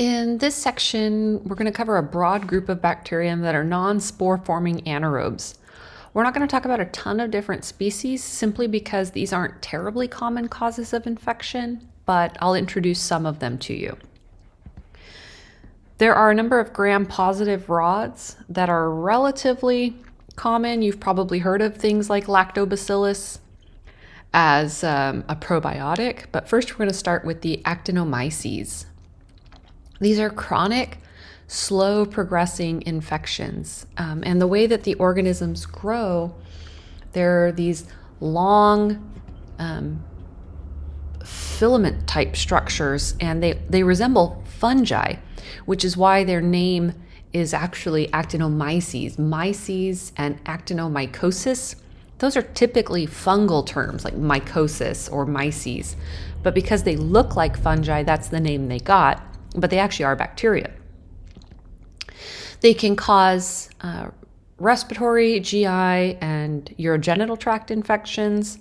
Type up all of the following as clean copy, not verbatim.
In this section, we're going to cover a broad group of bacterium that are non-spore-forming anaerobes. We're not going to talk about a ton of different species simply because these aren't terribly common causes of infection, but I'll introduce some of them to you. There are a number of gram-positive rods that are relatively common. You've probably heard of things like Lactobacillus as a probiotic, but first we're going to start with the Actinomyces. These are chronic, slow progressing infections. And the way that the organisms grow, they're these long filament type structures, and they resemble fungi, which is why their name is actually Actinomyces. Myces and actinomycosis, those are typically fungal terms like mycosis or myces. But because they look like fungi, that's the name they got. But they actually are bacteria. They can cause respiratory, GI, and urogenital tract infections,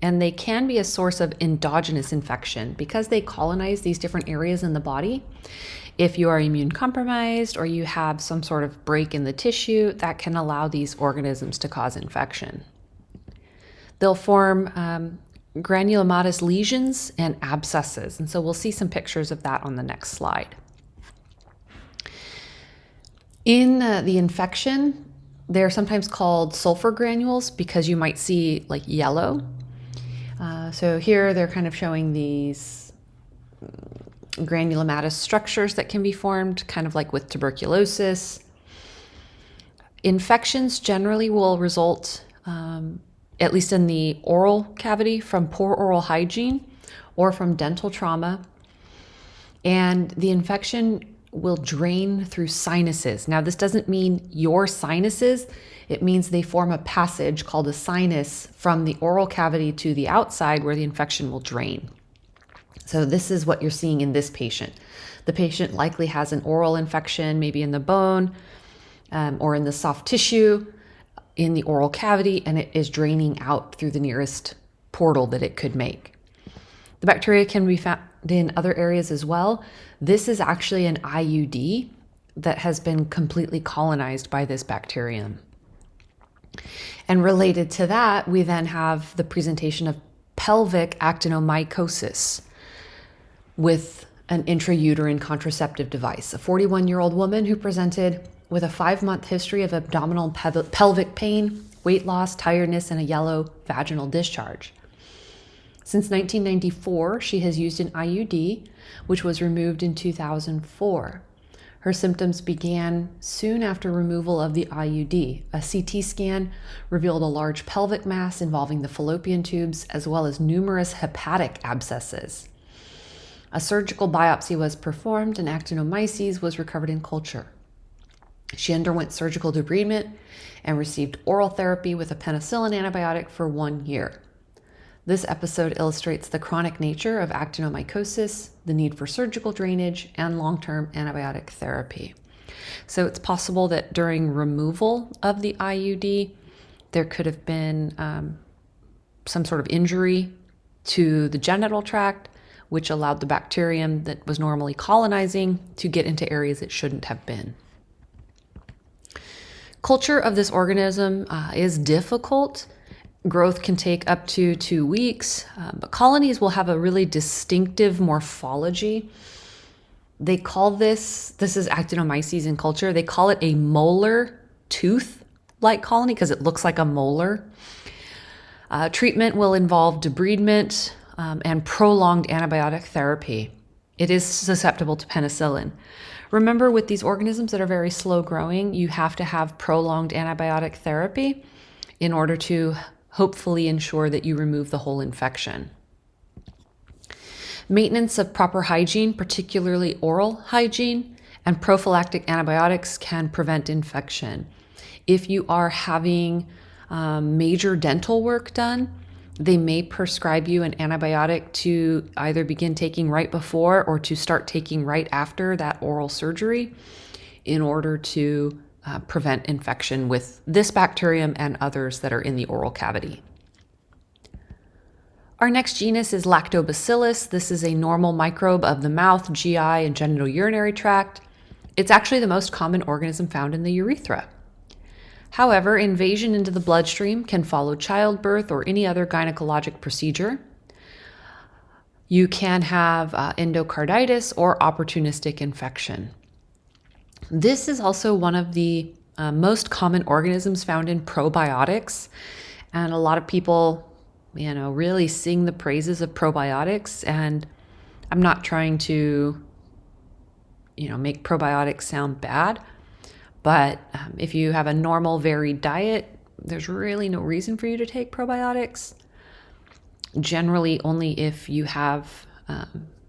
and they can be a source of endogenous infection because they colonize these different areas in the body. If you are immune compromised or you have some sort of break in the tissue, that can allow these organisms to cause infection. They'll form granulomatous lesions and abscesses. And so we'll see some pictures of that on the next slide. In the infection, they're sometimes called sulfur granules because you might see like yellow. So here they're kind of showing these granulomatous structures that can be formed, kind of like with tuberculosis. Infections generally will result at least in the oral cavity, from poor oral hygiene or from dental trauma. And the infection will drain through sinuses. Now, this doesn't mean your sinuses. It means they form a passage called a sinus from the oral cavity to the outside where the infection will drain. So this is what you're seeing in this patient. The patient likely has an oral infection, maybe in the bone or in the soft tissue, in the oral cavity, and it is draining out through the nearest portal that it could make. The bacteria can be found in other areas as well. This is actually an IUD that has been completely colonized by this bacterium. And related to that, we then have the presentation of pelvic actinomycosis with an intrauterine contraceptive device. A 41-year-old woman who presented with a 5-month history of abdominal pelvic pain, weight loss, tiredness, and a yellow vaginal discharge. Since 1994, she has used an IUD, which was removed in 2004. Her symptoms began soon after removal of the IUD. A CT scan revealed a large pelvic mass involving the fallopian tubes, as well as numerous hepatic abscesses. A surgical biopsy was performed, and Actinomyces was recovered in culture. She underwent surgical debridement and received oral therapy with a penicillin antibiotic for 1 year. This episode illustrates the chronic nature of actinomycosis, the need for surgical drainage, and long-term antibiotic therapy. So it's possible that during removal of the IUD, there could have been some sort of injury to the genital tract, which allowed the bacterium that was normally colonizing to get into areas it shouldn't have been. Culture of this organism is difficult. Growth can take up to 2 weeks, but colonies will have a really distinctive morphology. They call this is Actinomyces in culture, they call it a molar tooth-like colony because it looks like a molar. Treatment will involve debridement and prolonged antibiotic therapy. It is susceptible to penicillin. Remember, with these organisms that are very slow growing, you have to have prolonged antibiotic therapy in order to hopefully ensure that you remove the whole infection. Maintenance of proper hygiene, particularly oral hygiene, and prophylactic antibiotics can prevent infection. If you are having major dental work done, they may prescribe you an antibiotic to either begin taking right before or to start taking right after that oral surgery in order to prevent infection with this bacterium and others that are in the oral cavity. Our next genus is Lactobacillus. This is a normal microbe of the mouth, GI, and genital urinary tract. It's actually the most common organism found in the urethra. However, invasion into the bloodstream can follow childbirth or any other gynecologic procedure. You can have endocarditis or opportunistic infection. This is also one of the most common organisms found in probiotics, and a lot of people really sing the praises of probiotics, and I'm not trying to, make probiotics sound bad, but if you have a normal, varied diet, there's really no reason for you to take probiotics. Generally, only if you have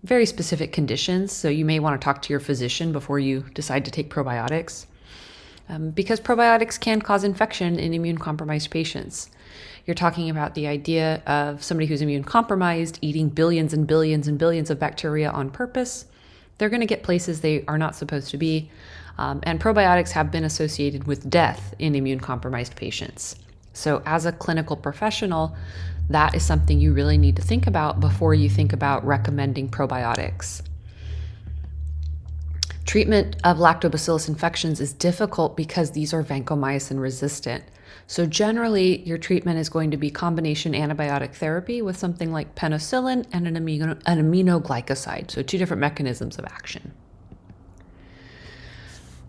very specific conditions, so you may want to talk to your physician before you decide to take probiotics, because probiotics can cause infection in immune-compromised patients. You're talking about the idea of somebody who's immune compromised eating billions and billions and billions of bacteria on purpose. They're going to get places they are not supposed to be. And probiotics have been associated with death in immune compromised patients. So as a clinical professional, that is something you really need to think about before you think about recommending probiotics. Treatment of lactobacillus infections is difficult because these are vancomycin resistant. So generally, your treatment is going to be combination antibiotic therapy with something like penicillin and an aminoglycoside, so two different mechanisms of action.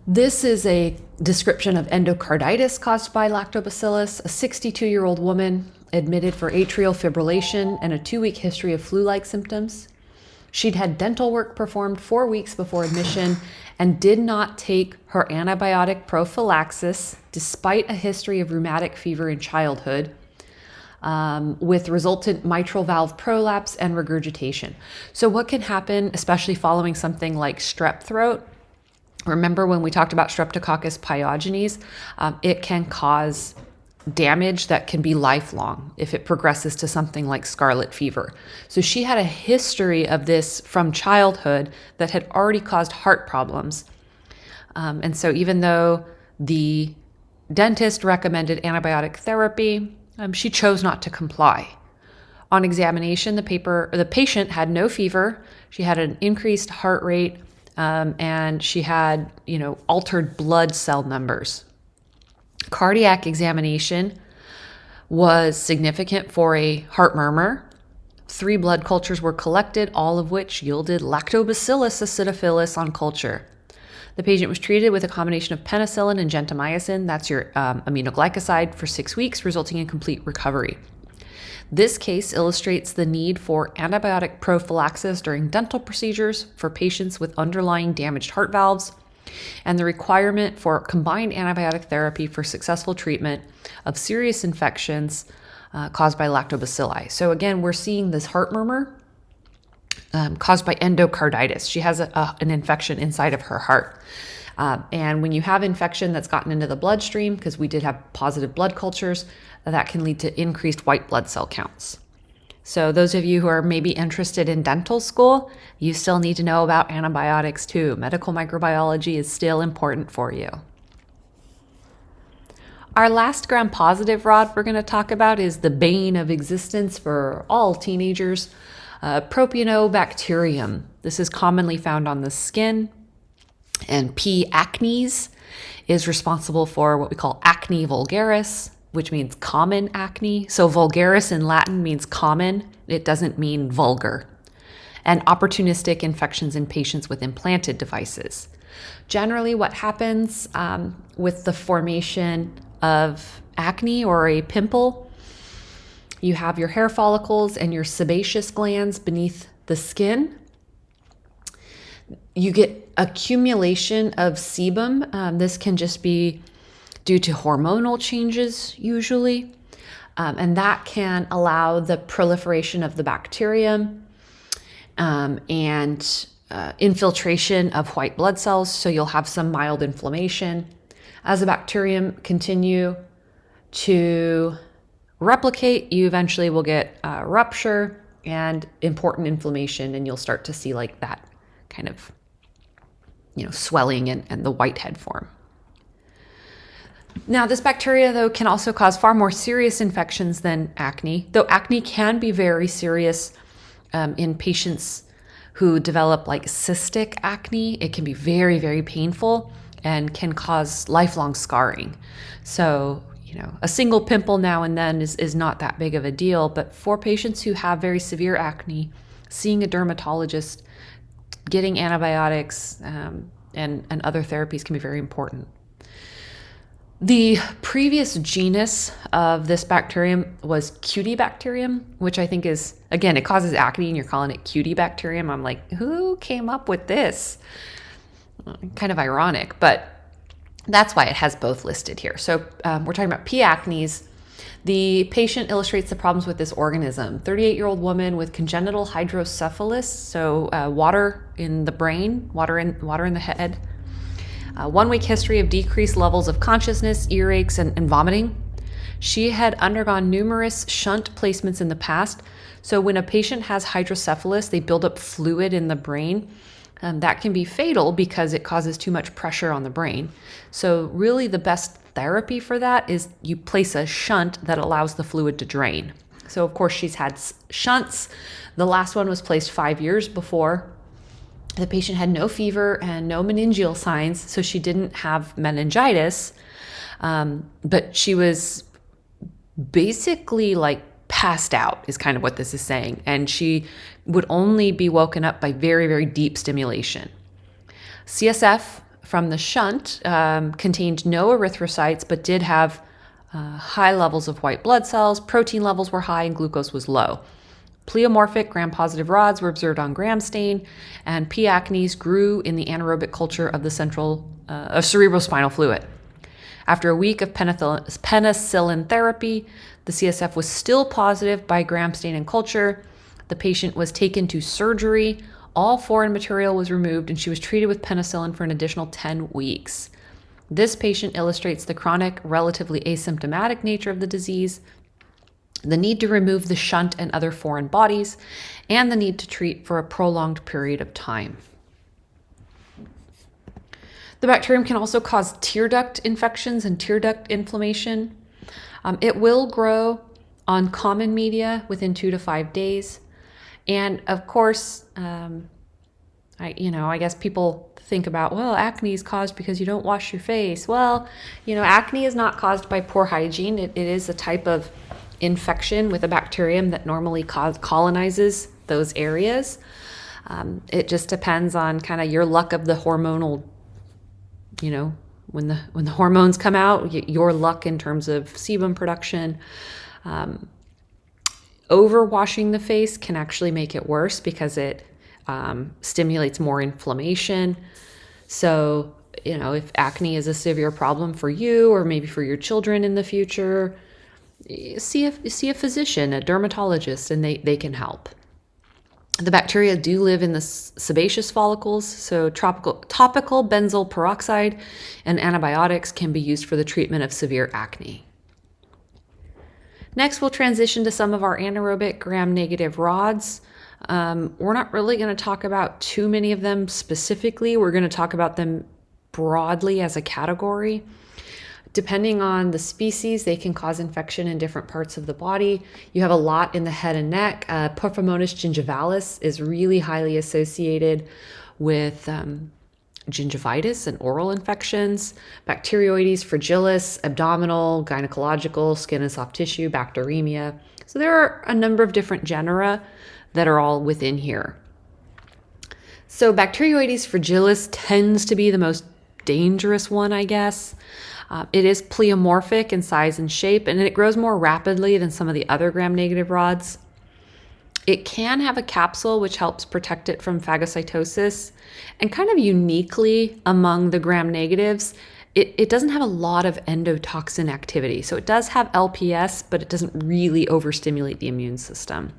This is a description of endocarditis caused by lactobacillus. A 62-year-old woman admitted for atrial fibrillation and a 2-week history of flu-like symptoms. She'd had dental work performed 4 weeks before admission and did not take her antibiotic prophylaxis despite a history of rheumatic fever in childhood, with resultant mitral valve prolapse and regurgitation. So what can happen, especially following something like strep throat? Remember when we talked about Streptococcus pyogenes? It can cause damage that can be lifelong if it progresses to something like scarlet fever. So she had a history of this from childhood that had already caused heart problems. And so even though the dentist recommended antibiotic therapy, she chose not to comply. On examination, the patient had no fever. She had an increased heart rate, and she had, altered blood cell numbers. Cardiac examination was significant for a heart murmur. 3 blood cultures were collected, all of which yielded Lactobacillus acidophilus on culture. The patient was treated with a combination of penicillin and gentamicin, that's your aminoglycoside, for 6 weeks, resulting in complete recovery. This case illustrates the need for antibiotic prophylaxis during dental procedures for patients with underlying damaged heart valves, and the requirement for combined antibiotic therapy for successful treatment of serious infections caused by lactobacilli. So again, we're seeing this heart murmur caused by endocarditis. She has an infection inside of her heart. And when you have infection that's gotten into the bloodstream, because we did have positive blood cultures, that can lead to increased white blood cell counts. So those of you who are maybe interested in dental school, you still need to know about antibiotics too. Medical microbiology is still important for you. Our last gram-positive rod we're going to talk about is the bane of existence for all teenagers, Propionibacterium. This is commonly found on the skin, and P. acnes is responsible for what we call acne vulgaris, which means common acne. So vulgaris in Latin means common. It doesn't mean vulgar. And opportunistic infections in patients with implanted devices. Generally, what happens with the formation of acne or a pimple, you have your hair follicles and your sebaceous glands beneath the skin. You get accumulation of sebum. This can just be due to hormonal changes usually, and that can allow the proliferation of the bacterium and infiltration of white blood cells, so you'll have some mild inflammation. As the bacterium continue to replicate, you eventually will get rupture and important inflammation, and you'll start to see like that kind of swelling and the whitehead form. Now, this bacteria, though, can also cause far more serious infections than acne, though acne can be very serious in patients who develop like cystic acne. It can be very, very painful and can cause lifelong scarring. So, a single pimple now and then is not that big of a deal, but for patients who have very severe acne, seeing a dermatologist, getting antibiotics, and other therapies can be very important. The previous genus of this bacterium was Cutibacterium, which I think is, again, it causes acne and you're calling it Cutibacterium. I'm like, who came up with this? Kind of ironic, but that's why it has both listed here. So we're talking about P. acnes. The patient illustrates the problems with this organism. 38-year-old woman with congenital hydrocephalus, so water in the brain, water in the head. 1 week history of decreased levels of consciousness, earaches, and vomiting. She had undergone numerous shunt placements in the past. So when a patient has hydrocephalus, they build up fluid in the brain. That can be fatal because it causes too much pressure on the brain. So really the best therapy for that is you place a shunt that allows the fluid to drain. So of course she's had shunts. The last one was placed 5 years before. The patient had no fever and no meningeal signs, so she didn't have meningitis, but she was basically like passed out is kind of what this is saying, and she would only be woken up by very, very deep stimulation. CSF from the shunt contained no erythrocytes, but did have high levels of white blood cells, protein levels were high, and glucose was low. Pleomorphic gram-positive rods were observed on gram stain, and P. acnes grew in the anaerobic culture of the cerebrospinal fluid. After a week of penicillin therapy, the CSF was still positive by gram stain and culture. The patient was taken to surgery. All foreign material was removed, and she was treated with penicillin for an additional 10 weeks. This patient illustrates the chronic, relatively asymptomatic nature of the disease, the need to remove the shunt and other foreign bodies, and the need to treat for a prolonged period of time. The bacterium can also cause tear duct infections and tear duct inflammation. It will grow on common media within 2 to 5 days. And of course, I guess people think about, well, acne is caused because you don't wash your face. Well, acne is not caused by poor hygiene. It is a type of infection with a bacterium that normally colonizes those areas. It just depends on kind of your luck of the hormonal, when the hormones come out, your luck in terms of sebum production. Overwashing the face can actually make it worse because it stimulates more inflammation. So, if acne is a severe problem for you or maybe for your children in the future, see a physician, a dermatologist, and they can help. The bacteria do live in the sebaceous follicles, so topical benzoyl peroxide and antibiotics can be used for the treatment of severe acne. Next, we'll transition to some of our anaerobic gram-negative rods. We're not really going to talk about too many of them specifically. We're going to talk about them broadly as a category. Depending on the species, they can cause infection in different parts of the body. You have a lot in the head and neck. Porphyromonas gingivalis is really highly associated with gingivitis and oral infections. Bacteroides fragilis, abdominal, gynecological, skin and soft tissue, bacteremia. So there are a number of different genera that are all within here. So Bacteroides fragilis tends to be the most dangerous one, I guess. It is pleomorphic in size and shape, and it grows more rapidly than some of the other gram-negative rods. It can have a capsule which helps protect it from phagocytosis, and kind of uniquely among the gram-negatives, it doesn't have a lot of endotoxin activity. So it does have LPS, but it doesn't really overstimulate the immune system.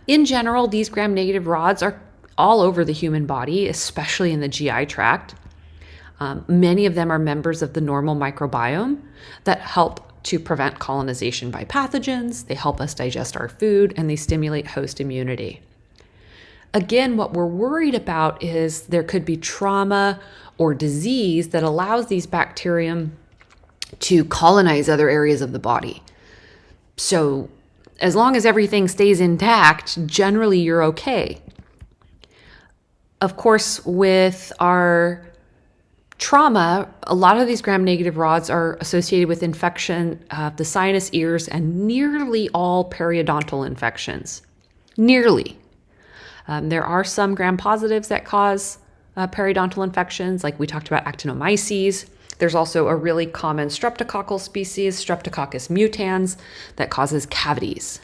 In general, these gram-negative rods are all over the human body, especially in the GI tract. Many of them are members of the normal microbiome that help to prevent colonization by pathogens. They help us digest our food, and they stimulate host immunity. Again, what we're worried about is there could be trauma or disease that allows these bacterium to colonize other areas of the body. So as long as everything stays intact, generally you're okay. Of course, with our trauma, a lot of these gram-negative rods are associated with infection of the sinus, ears, and nearly all periodontal infections. Nearly. There are some gram-positives that cause periodontal infections, like we talked about Actinomyces. There's also a really common streptococcal species, Streptococcus mutans, that causes cavities.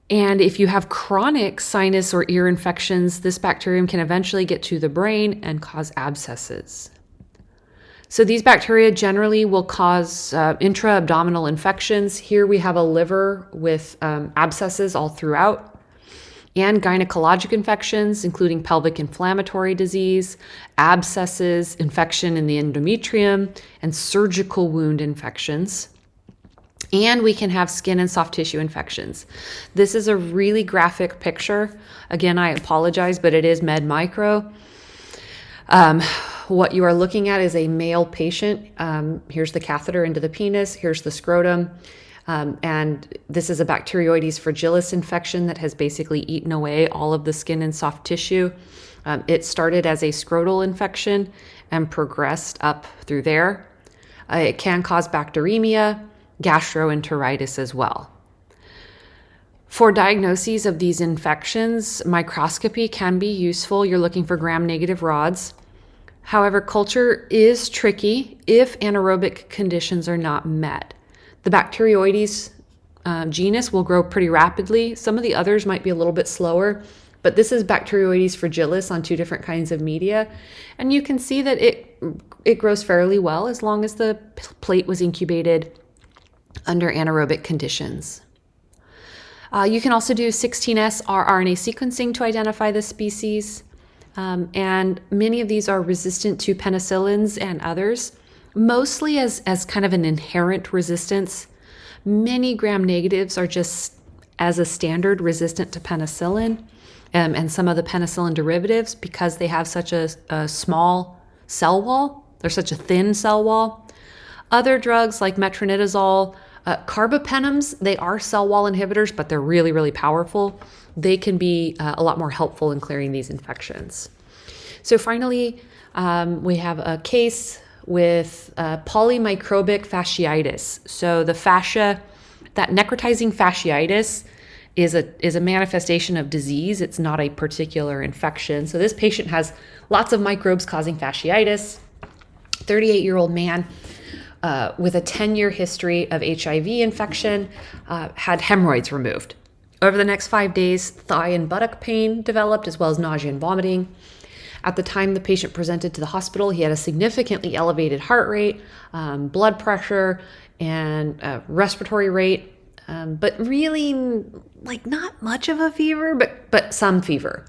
And if you have chronic sinus or ear infections, this bacterium can eventually get to the brain and cause abscesses. So these bacteria generally will cause intra-abdominal infections. Here we have a liver with abscesses all throughout, and gynecologic infections, including pelvic inflammatory disease, abscesses, infection in the endometrium, and surgical wound infections. And we can have skin and soft tissue infections. This is a really graphic picture. Again, I apologize, but it is med micro. What you are looking at is a male patient. Here's the catheter into the penis. Here's the scrotum. And this is a Bacteroides fragilis infection that has basically eaten away all of the skin and soft tissue. It started as a scrotal infection and progressed up through there. It can cause bacteremia, gastroenteritis as well. For diagnoses of these infections, microscopy can be useful. You're looking for gram-negative rods. However, culture is tricky if anaerobic conditions are not met. The Bacteroides genus will grow pretty rapidly. Some of the others might be a little bit slower, but this is Bacteroides fragilis on 2 different kinds of media. And you can see that it grows fairly well as long as the plate was incubated under anaerobic conditions. You can also do 16S rRNA sequencing to identify the species. And many of these are resistant to penicillins and others, mostly as kind of an inherent resistance. Many gram-negatives are just as a standard resistant to penicillin and some of the penicillin derivatives because they have such a small cell wall. They're such a thin cell wall. Other drugs like metronidazole, carbapenems, they are cell wall inhibitors, but they're really, really powerful. They can be a lot more helpful in clearing these infections. So finally, we have a case with polymicrobic fasciitis. So the fascia, that necrotizing fasciitis is a manifestation of disease. It's not a particular infection. So this patient has lots of microbes causing fasciitis, 38-year-old man with a 10-year history of HIV infection, had hemorrhoids removed. Over the next 5 days, thigh and buttock pain developed, as well as nausea and vomiting. At the time the patient presented to the hospital, he had a significantly elevated heart rate, blood pressure, and respiratory rate, but really not much of a fever, but some fever.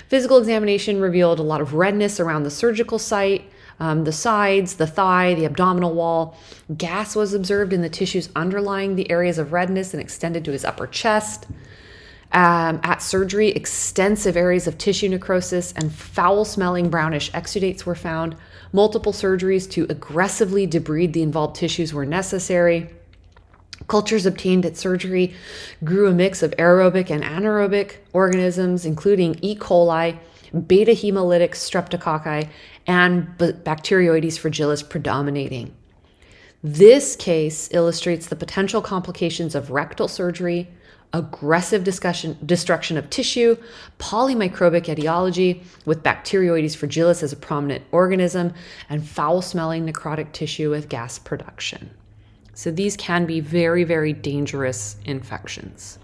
Physical examination revealed a lot of redness around the surgical site, the sides, the thigh, the abdominal wall. Gas was observed in the tissues underlying the areas of redness and extended to his upper chest. At surgery, extensive areas of tissue necrosis and foul-smelling brownish exudates were found. Multiple surgeries to aggressively debride the involved tissues were necessary. Cultures obtained at surgery grew a mix of aerobic and anaerobic organisms, including E. coli, beta hemolytic streptococci, and Bacteroides fragilis predominating. This case illustrates the potential complications of rectal surgery, aggressive destruction of tissue, polymicrobic etiology with Bacteroides fragilis as a prominent organism, and foul-smelling necrotic tissue with gas production. So these can be very, very dangerous infections.